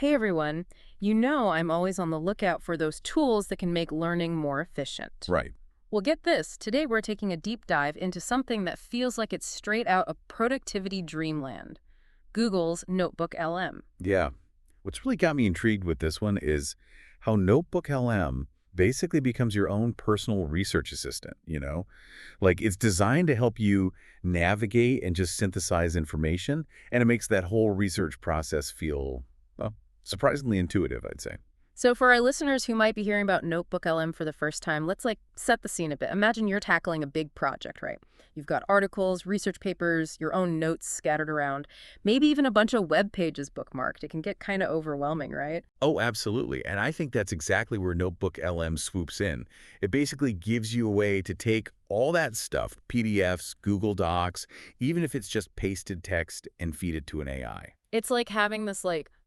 Hey everyone, you know I'm always on the lookout for those tools that can make learning more efficient. Right. Well, get this. Today we're taking a deep dive into something that feels like it's straight out of productivity dreamland. Google's NotebookLM. Yeah. What's really got me intrigued with this one is how NotebookLM basically becomes your own personal research assistant. Like it's designed to help you navigate and just synthesize information, and it makes that whole research process feel, well, surprisingly intuitive, I'd say. So for our listeners who might be hearing about NotebookLM for the first time, let's set the scene a bit. Imagine you're tackling a big project, right? You've got articles, research papers, your own notes scattered around, maybe even a bunch of web pages bookmarked. It can get kind of overwhelming, right? Oh, absolutely. And I think that's exactly where NotebookLM swoops in. It basically gives you a way to take all that stuff, PDFs, Google Docs, even if it's just pasted text, and feed it to an AI. It's like having this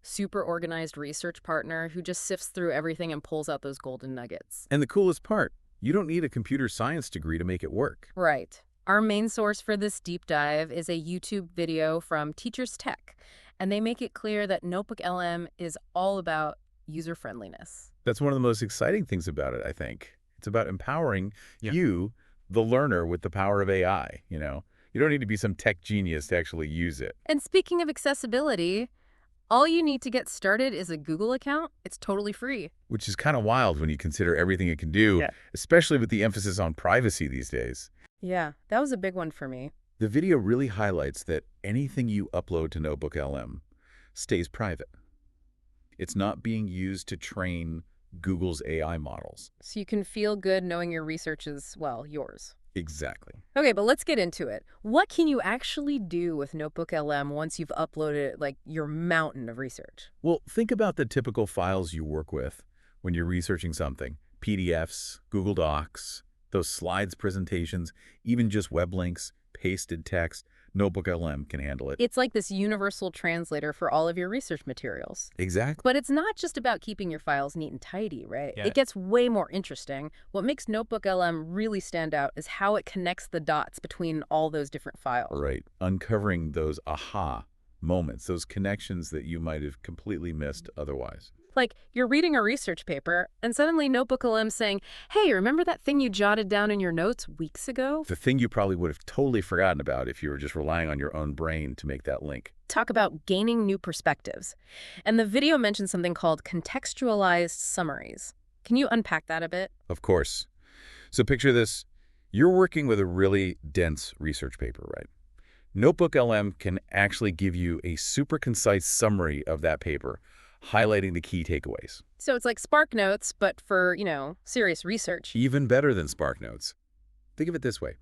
super organized research partner who just sifts through everything and pulls out those golden nuggets. And the coolest part, you don't need a computer science degree to make it work. Right. Our main source for this deep dive is a YouTube video from Teachers Tech, and they make it clear that NotebookLM is all about user-friendliness. That's one of the most exciting things about it, I think. It's about empowering Yeah. you, the learner, with the power of AI. You don't need to be some tech genius to actually use it. And speaking of accessibility, all you need to get started is a Google account. It's totally free. Which is kind of wild when you consider everything it can do, Yeah. especially with the emphasis on privacy these days. Yeah, that was a big one for me. The video really highlights that anything you upload to NotebookLM stays private. It's not being used to train Google's AI models. So you can feel good knowing your research is, well, yours. Exactly. Okay, but let's get into it. What can you actually do with NotebookLM once you've uploaded, your mountain of research? Well, think about the typical files you work with when you're researching something. PDFs, Google Docs, those slides presentations, even just web links, pasted text. NotebookLM can handle it. It's like this universal translator for all of your research materials. Exactly. But it's not just about keeping your files neat and tidy, right? Yeah. It gets way more interesting. What makes NotebookLM really stand out is how it connects the dots between all those different files. Right. Uncovering those aha moments, those connections that you might have completely missed otherwise. Like, you're reading a research paper, and suddenly NotebookLM's saying, hey, remember that thing you jotted down in your notes weeks ago? The thing you probably would have totally forgotten about if you were just relying on your own brain to make that link. Talk about gaining new perspectives. And the video mentions something called contextualized summaries. Can you unpack that a bit? Of course. So picture this. You're working with a really dense research paper, right? NotebookLM can actually give you a super concise summary of that paper, highlighting the key takeaways. So it's like SparkNotes, but for, serious research. Even better than SparkNotes. Think of it this way.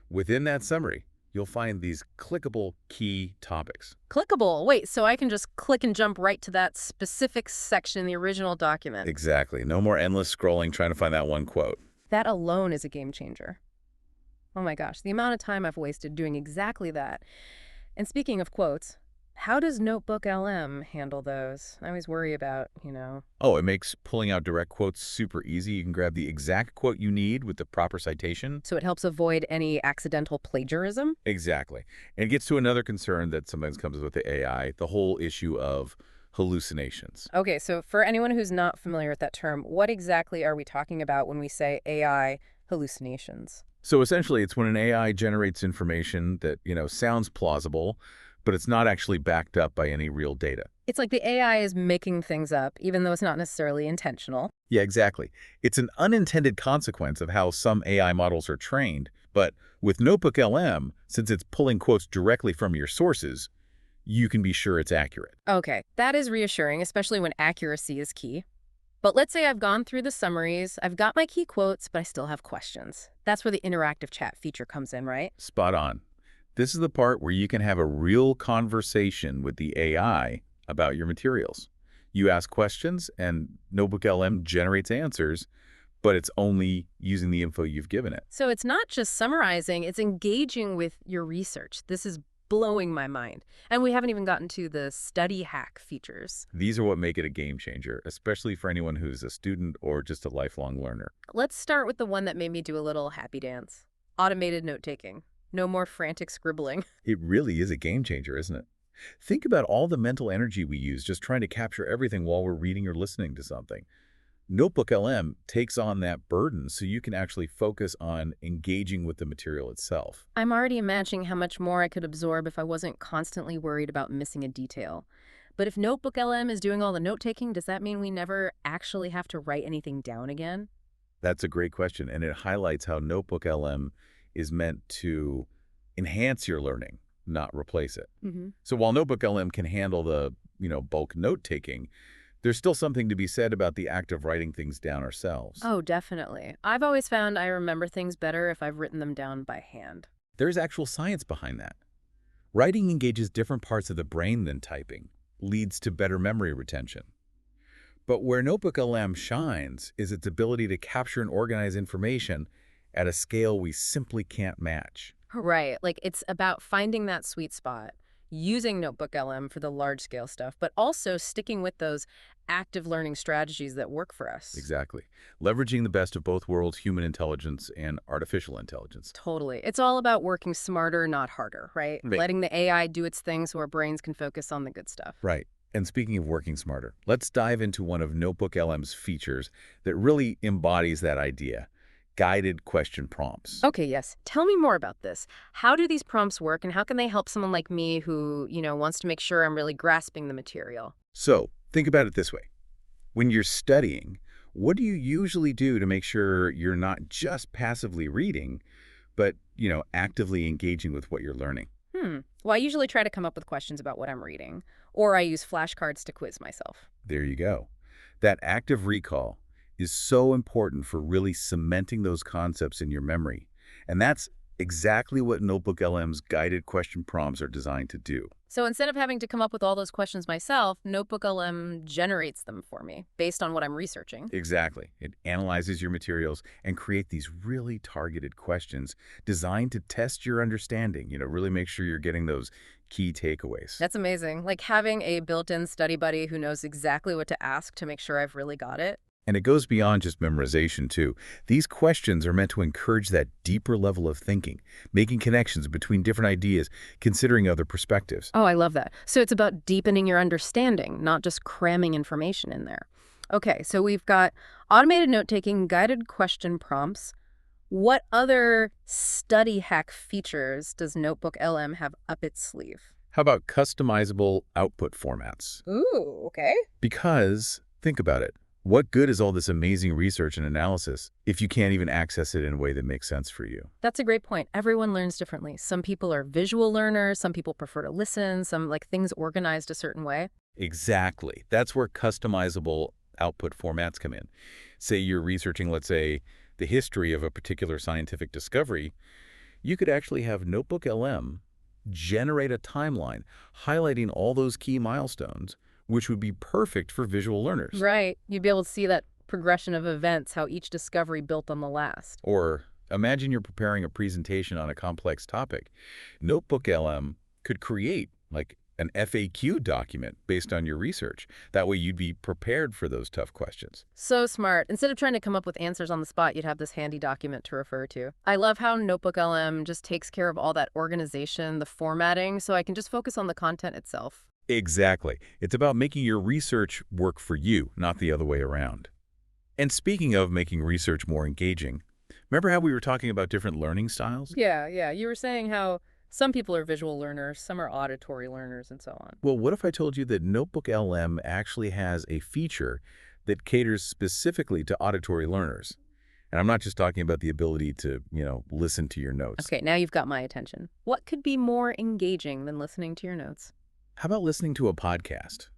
Within that summary, you'll find these clickable key topics. Clickable. Wait, so I can just click and jump right to that specific section in the original document. Exactly. No more endless scrolling trying to find that one quote. That alone is a game changer. Oh my gosh, the amount of time I've wasted doing exactly that. And speaking of quotes, how does NotebookLM handle those? I always worry about. Oh, it makes pulling out direct quotes super easy. You can grab the exact quote you need with the proper citation. So it helps avoid any accidental plagiarism? Exactly. And it gets to another concern that sometimes comes with the AI, the whole issue of hallucinations. Okay, so for anyone who's not familiar with that term, what exactly are we talking about when we say AI hallucinations? So essentially, it's when an AI generates information that, sounds plausible, but it's not actually backed up by any real data. It's like the AI is making things up, even though it's not necessarily intentional. Yeah, exactly. It's an unintended consequence of how some AI models are trained. But with NotebookLM, since it's pulling quotes directly from your sources, you can be sure it's accurate. Okay, that is reassuring, especially when accuracy is key. But let's say I've gone through the summaries, I've got my key quotes, but I still have questions. That's where the interactive chat feature comes in, right? Spot on. This is the part where you can have a real conversation with the AI about your materials. You ask questions, and NotebookLM generates answers, but it's only using the info you've given it. So it's not just summarizing, it's engaging with your research. This is blowing my mind. And we haven't even gotten to the study hack features. These are what make it a game changer, especially for anyone who's a student or just a lifelong learner. Let's start with the one that made me do a little happy dance. Automated note-taking. No more frantic scribbling. It really is a game changer, isn't it? Think about all the mental energy we use just trying to capture everything while we're reading or listening to something. NotebookLM takes on that burden so you can actually focus on engaging with the material itself. I'm already imagining how much more I could absorb if I wasn't constantly worried about missing a detail. But if NotebookLM is doing all the note-taking, does that mean we never actually have to write anything down again? That's a great question, and it highlights how NotebookLM is meant to enhance your learning, not replace it. So while NotebookLM can handle the, bulk note-taking, there's still something to be said about the act of writing things down ourselves. Oh, definitely. I've always found I remember things better if I've written them down by hand. There's actual science behind that. Writing engages different parts of the brain than typing, leads to better memory retention. But where NotebookLM shines is its ability to capture and organize information at a scale we simply can't match. Right. Like it's about finding that sweet spot, using NotebookLM for the large-scale stuff, but also sticking with those active learning strategies that work for us. Exactly. Leveraging the best of both worlds, human intelligence and artificial intelligence. Totally. It's all about working smarter, not harder, right? Right. Letting the AI do its thing so our brains can focus on the good stuff. Right. And speaking of working smarter, let's dive into one of NotebookLM's features that really embodies that idea: guided question prompts. Okay, yes. Tell me more about this. How do these prompts work, and how can they help someone like me who, wants to make sure I'm really grasping the material? So think about it this way. When you're studying, what do you usually do to make sure you're not just passively reading, but, actively engaging with what you're learning? Well, I usually try to come up with questions about what I'm reading, or I use flashcards to quiz myself. There you go. That active recall is so important for really cementing those concepts in your memory. And that's exactly what NotebookLM's guided question prompts are designed to do. So instead of having to come up with all those questions myself, NotebookLM generates them for me based on what I'm researching. Exactly. It analyzes your materials and create these really targeted questions designed to test your understanding, really make sure you're getting those key takeaways. That's amazing. Like having a built-in study buddy who knows exactly what to ask to make sure I've really got it. And it goes beyond just memorization, too. These questions are meant to encourage that deeper level of thinking, making connections between different ideas, considering other perspectives. Oh, I love that. So it's about deepening your understanding, not just cramming information in there. Okay, so we've got automated note-taking, guided question prompts. What other study hack features does NotebookLM have up its sleeve? How about customizable output formats? Ooh, okay. Because, think about it, what good is all this amazing research and analysis if you can't even access it in a way that makes sense for you? That's a great point. Everyone learns differently. Some people are visual learners, some people prefer to listen, some like things organized a certain way. Exactly. That's where customizable output formats come in. Say you're researching, let's say, the history of a particular scientific discovery, you could actually have NotebookLM generate a timeline highlighting all those key milestones, which would be perfect for visual learners. Right. You'd be able to see that progression of events, how each discovery built on the last. Or imagine you're preparing a presentation on a complex topic. NotebookLM could create like an FAQ document based on your research. That way you'd be prepared for those tough questions. So smart. Instead of trying to come up with answers on the spot, you'd have this handy document to refer to. I love how NotebookLM just takes care of all that organization, the formatting, so I can just focus on the content itself. Exactly. It's about making your research work for you, not the other way around. And speaking of making research more engaging, remember how we were talking about different learning styles? Yeah. You were saying how some people are visual learners, some are auditory learners, and so on. Well, what if I told you that NotebookLM actually has a feature that caters specifically to auditory learners? And I'm not just talking about the ability to, listen to your notes. Okay, now you've got my attention. What could be more engaging than listening to your notes? How about listening to a podcast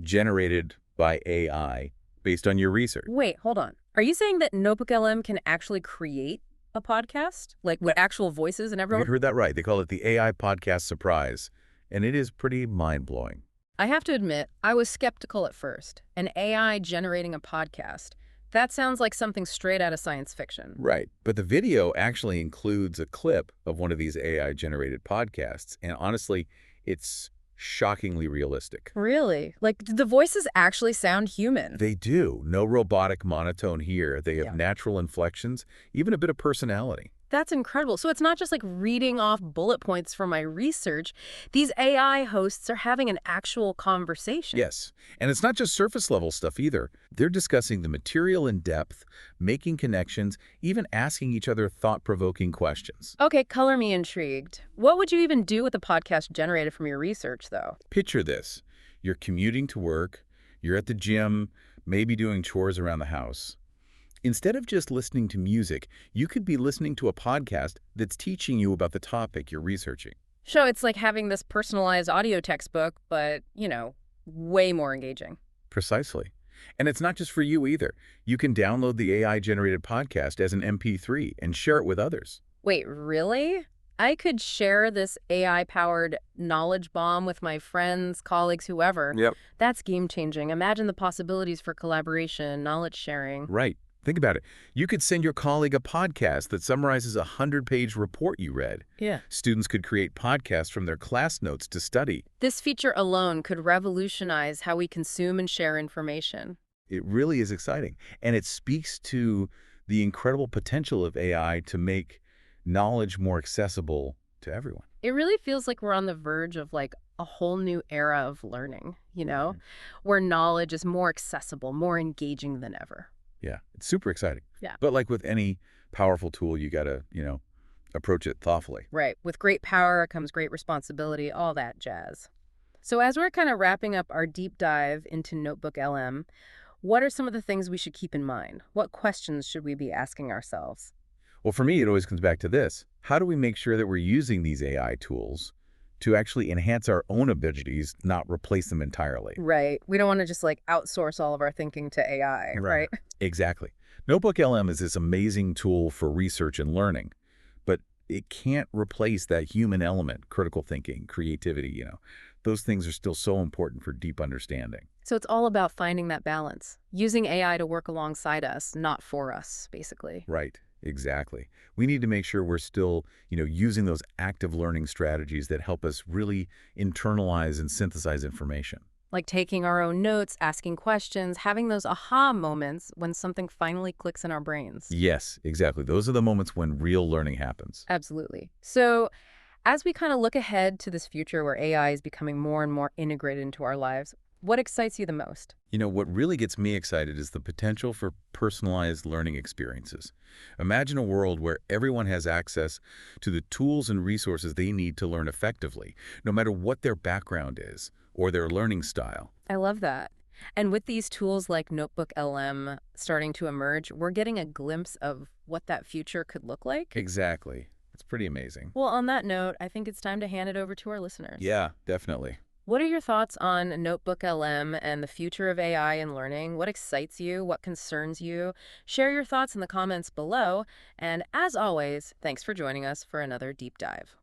generated by AI based on your research? Wait, hold on. Are you saying that NotebookLM can actually create a podcast? Like with actual voices and You everyone? heard that right. They call it the AI Podcast Surprise, and it is pretty mind-blowing. I have to admit, I was skeptical at first. An AI generating a podcast. That sounds like something straight out of science fiction. Right. But the video actually includes a clip of one of these AI-generated podcasts, and honestly, it's shockingly realistic. Really? Like, do the voices actually sound human? They do. No robotic monotone here. They have Yeah. natural inflections, even a bit of personality. That's incredible. So it's not just like reading off bullet points from my research. These AI hosts are having an actual conversation. Yes, and it's not just surface level stuff either. They're discussing the material in depth, making connections, even asking each other thought-provoking questions. Okay, color me intrigued. What would you even do with a podcast generated from your research, though? Picture this. You're commuting to work, you're at the gym, maybe doing chores around the house. Instead of just listening to music, you could be listening to a podcast that's teaching you about the topic you're researching. So it's like having this personalized audio textbook, but, way more engaging. Precisely. And it's not just for you either. You can download the AI-generated podcast as an MP3 and share it with others. Wait, really? I could share this AI-powered knowledge bomb with my friends, colleagues, whoever. Yep. That's game-changing. Imagine the possibilities for collaboration, knowledge sharing. Right. Think about it. You could send your colleague a podcast that summarizes a 100-page report you read. Yeah. Students could create podcasts from their class notes to study. This feature alone could revolutionize how we consume and share information. It really is exciting. And it speaks to the incredible potential of AI to make knowledge more accessible to everyone. It really feels like we're on the verge of like a whole new era of learning, where knowledge is more accessible, more engaging than ever. Yeah, it's super exciting. Yeah. But like with any powerful tool, you got to, approach it thoughtfully. Right. With great power comes great responsibility, all that jazz. So as we're kind of wrapping up our deep dive into NotebookLM, what are some of the things we should keep in mind? What questions should we be asking ourselves? Well, for me, it always comes back to this. How do we make sure that we're using these AI tools to actually enhance our own abilities, not replace them entirely? Right. We don't want to just like outsource all of our thinking to AI, right? Exactly. NotebookLM is this amazing tool for research and learning, but it can't replace that human element, critical thinking, creativity, Those things are still so important for deep understanding. So it's all about finding that balance, using AI to work alongside us, not for us, basically. Right. Exactly. We need to make sure we're still, using those active learning strategies that help us really internalize and synthesize information. Like taking our own notes, asking questions, having those aha moments when something finally clicks in our brains. Yes, exactly. Those are the moments when real learning happens. Absolutely. So as we kind of look ahead to this future where AI is becoming more and more integrated into our lives, what excites you the most? What really gets me excited is the potential for personalized learning experiences. Imagine a world where everyone has access to the tools and resources they need to learn effectively, no matter what their background is or their learning style. I love that. And with these tools like NotebookLM starting to emerge, we're getting a glimpse of what that future could look like. Exactly. It's pretty amazing. Well, on that note, I think it's time to hand it over to our listeners. Yeah, definitely. What are your thoughts on NotebookLM and the future of AI and learning? What excites you? What concerns you? Share your thoughts in the comments below. And as always, thanks for joining us for another deep dive.